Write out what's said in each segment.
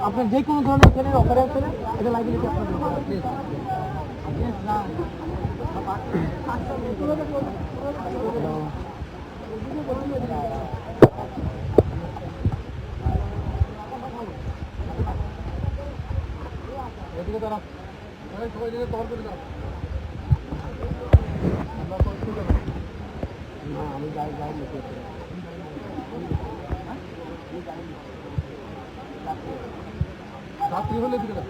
আপনার যে কোনো ধরনের ট্রেনের অফারে আছে এটা লাইবিলিটি আপনাদের এদিকে দাঁড়া সবাই দিকে কভার করে দাও না আমি যাই রাত্রি হলে দিকে দাও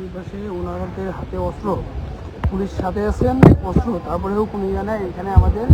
ওই পাশে ওনাদের হাতে অস্ত্র, পুলিশ সাথে আছেন অস্ত্র, তারপরেও কোনো জানে এখানে আমাদের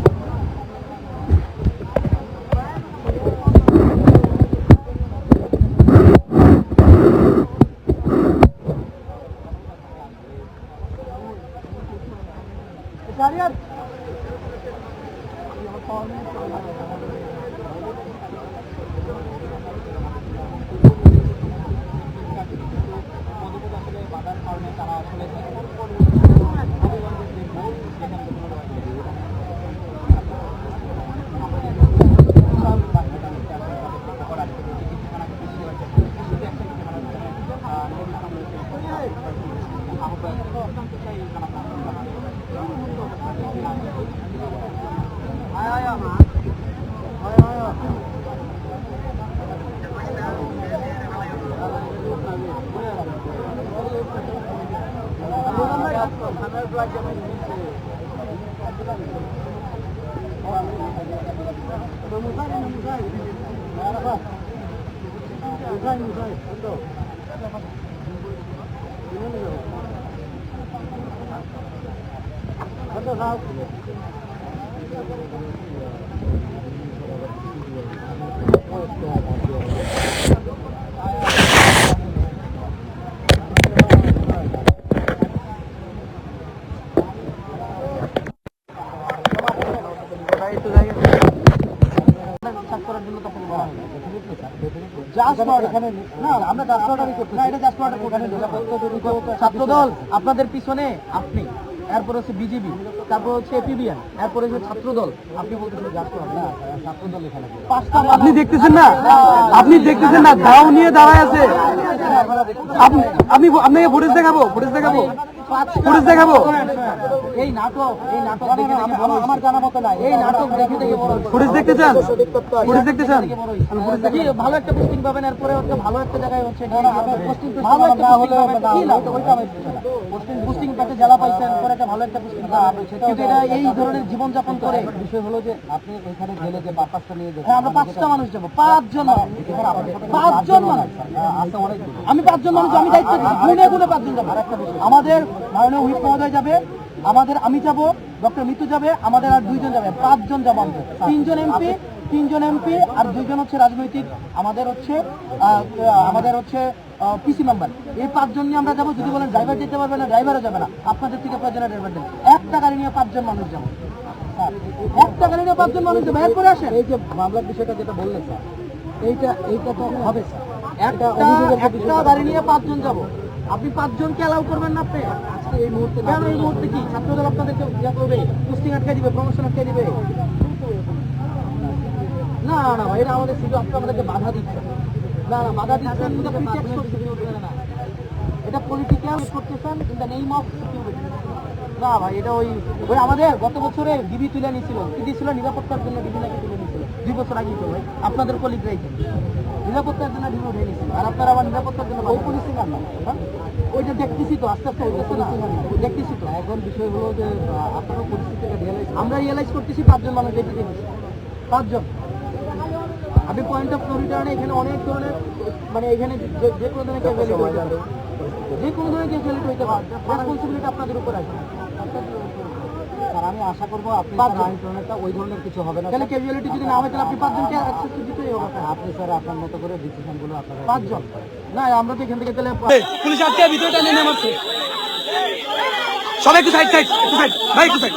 ছাত্রদল আপনাদের পিছনে, আপনি এরপর হচ্ছে বিজেপি, তারপর হচ্ছে এপিবিএন, এরপর হচ্ছে ছাত্রদল। আপনি বলতেছেন ছাত্রদল এখানে আপনি দেখতেছেন না, আপনি দেখতেছেন না, দাও নিয়ে দাঁড়ায় আছে। আপনাকে ফুটেজ দেখাবো, ফুটেজ দেখাবো, ফুটেজ দেখাবো। এই নাটক দেখে আমার জানা মতো নাই। এই নাটক দেখে ফুটেজ দেখতে চান, ফুটেজ দেখতে চান, ভালো একটা পোস্টিং পাবেন। এরপরে হচ্ছে ভালো একটা জায়গায় হচ্ছে ভালো একটা পোস্টিং পেতে জেলা পাইছেন, পরে একটা ভালো একটা পোস্টিং পাবেন। কিন্তু এটা এই ধরনের জীবনযাপন করে বিষয় হলো যে আপনি এখানে গেলে যে বাপাসটা নিয়ে যাবেন, আমরা 5টা মানুষ যাবো, 5 জন মানুষ, আমি 5 জন মানুষ, আমি দায়িত্ব গুনে 5 জন যাবো। আমাদের মাননীয় হুইপ মহোদয় যাবে, আমাদের আমি যাব, ডক্টর মিতু যাবে, আমাদের আর 2 জন যাবে, 5 জন যাবো। আমাদের 3 জন এমপি আর 2 জন হচ্ছে রাজনৈতিক, আমাদের হচ্ছে পিসি মেম্বার। এই 5 জন নিয়ে আমরা যাবো। যদি বলেন ড্রাইভার যেতে পারবে না, ড্রাইভারও যাবে না, আপনাদের থেকে প্রয়োজনে ড্রাইভার দেন। একটা গাড়ি নিয়ে 5 জন মানুষ যাবো, একটা গাড়ি নিয়ে 5 জন মানুষ যাবো। এরপরে আসেন এই যে মামলার বিষয়টা যেটা বললেন স্যার, এইটা তো হবে স্যার। একটা গাড়ি নিয়ে 5 জন যাবো, আপনি 5 জনকে অ্যালাউ করবেন না? আপনি এই মুহূর্তে কেন? এই মুহূর্তে কি ছাত্রদল আপনাদেরকে ইয়া করবে, পোস্টিং আটকে দিবে, প্রমোশন আটকে দিবে? না না ভাই, এটা আমাদের শুধু আপনি আমাদেরকে বাধা দিচ্ছেন। না বাধা দিচ্ছেন, এটা পলিটিক্যাল করতেছেন in the name of security. না ভাই, এটা ওই আমাদের গত বছরে ডিবি তুলে নিয়েছিল, কি দিয়েছিল? নিরাপত্তার জন্য ডিবি নাকি তুলে নিয়েছিল 2 বছর আগেই। তো ভাই আপনাদের কলিগরাই নিরাপত্তার জন্য ডিবি উঠে নিয়েছিল, আর আপনারা আবার নিরাপত্তার জন্য ওই পুলিশিং আর না, ওইটা দেখতেছি তো, আস্তে আস্তে দেখতেছি তো। এখন বিষয় হলো যে আপনারা পরিস্থিতিটা আমরা রিয়েলাইজ করতেছি। 5 জন মানুষ যেতে দিচ্ছি, 5 জন। আপনি পয়েন্ট অফ নো রিটার্নে এখানে অনেক ধরনের, মানে এখানে যে কোনো ধরনের ক্যাজুয়ালিটি হইতে পারে, যে কোনো ধরনের ক্যাজুয়ালিটি হইতে পারে, রেসপন্সিবিলিটি আপনাদের উপর আছে। স্যার আমি আশা করবো আপনি আইন প্রণেতা ওই ধরনের কিছু হবে না। তাহলে ক্যাজুয়ালিটি যদি না হয় তাহলে আপনি 5 জনকে অ্যাক্সেস দিতেই হবে। আপনি স্যার আপনার মতো করে ডিসিশনগুলো আপনারা 5 জন না আমরা তো এখান থেকে তাহলে পুলিশ আজকে ভিতরটা নিয়ে নামাচ্ছে সবাই একটু সাইড সাইড সাইড ভাই একটু সাইড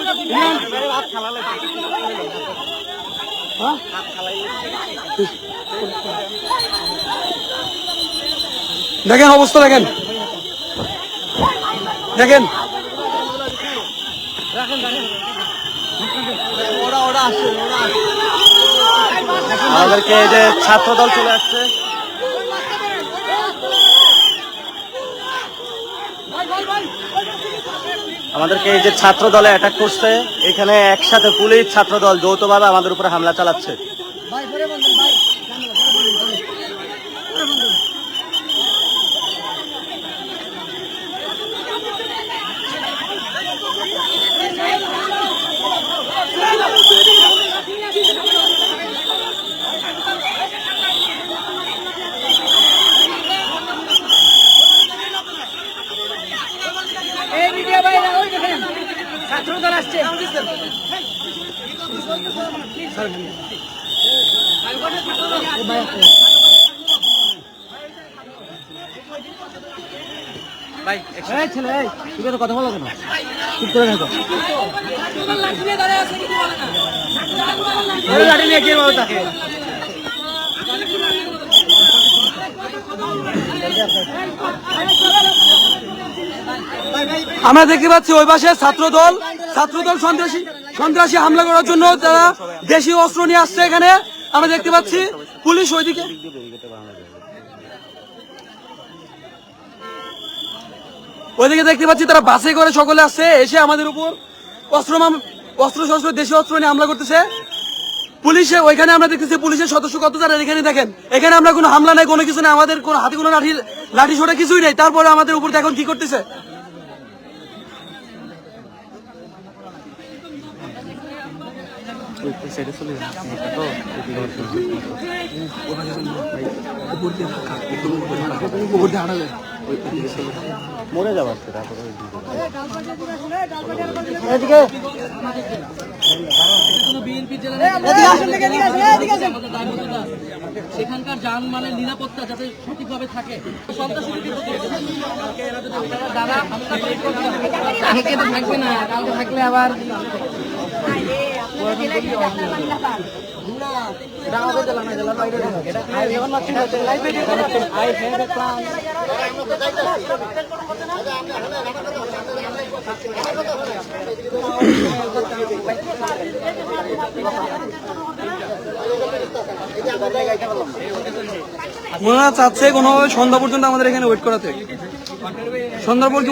দেখেন অবস্থা দেখেন দেখেন আমাদেরকে এই যে ছাত্রদল চলে আসছে, আমাদেরকে এই যে ছাত্র দলে অ্যাটাক করছে, এখানে একসাথে পুলিশ ছাত্রদল যৌথভাবে আমাদের উপরে হামলা চালাচ্ছে। ছাত্রদল আসছে ছেলে কথা বলো কেন চুপ করে থাকো লাঠি নিয়ে কে বলো তাকে আমরা দেখতে পাচ্ছি ওই পাশে ছাত্রদল সন্ত্রাসী হামলা করার জন্য তারা দেশীয় অস্ত্র নিয়ে আসছে এখানে আমরা দেখতে পাচ্ছি পুলিশ ওইদিকে দেখতে পাচ্ছি তারা বাসে করে সকলে আসছে এসে আমাদের উপর অস্ত্র দেশীয় অস্ত্র নিয়ে হামলা করতেছে পুলিশে ওইখানে আমরা দেখতেছি পুলিশের সদস্য কত যারা এখানে দেখেন এখানে আমরা কোনো হামলা নাই কোনো কিছু নেই আমাদের কোনো হাতে কোনো লাঠি সোটা কিছুই নেই তারপরে আমাদের উপর দেখুন কি করতেছে মরে যাবার সেখানকার যানবাহনের নিরাপত্তা যাতে সঠিকভাবে থাকে কালকে তো থাকবে না কালকে থাকলে আবার ওনারা চাচ্ছে কোনোভাবে সন্ধ্যা পর্যন্ত আমাদের এখানে ওয়েট করাতে সন্ধ্যা পর্যন্ত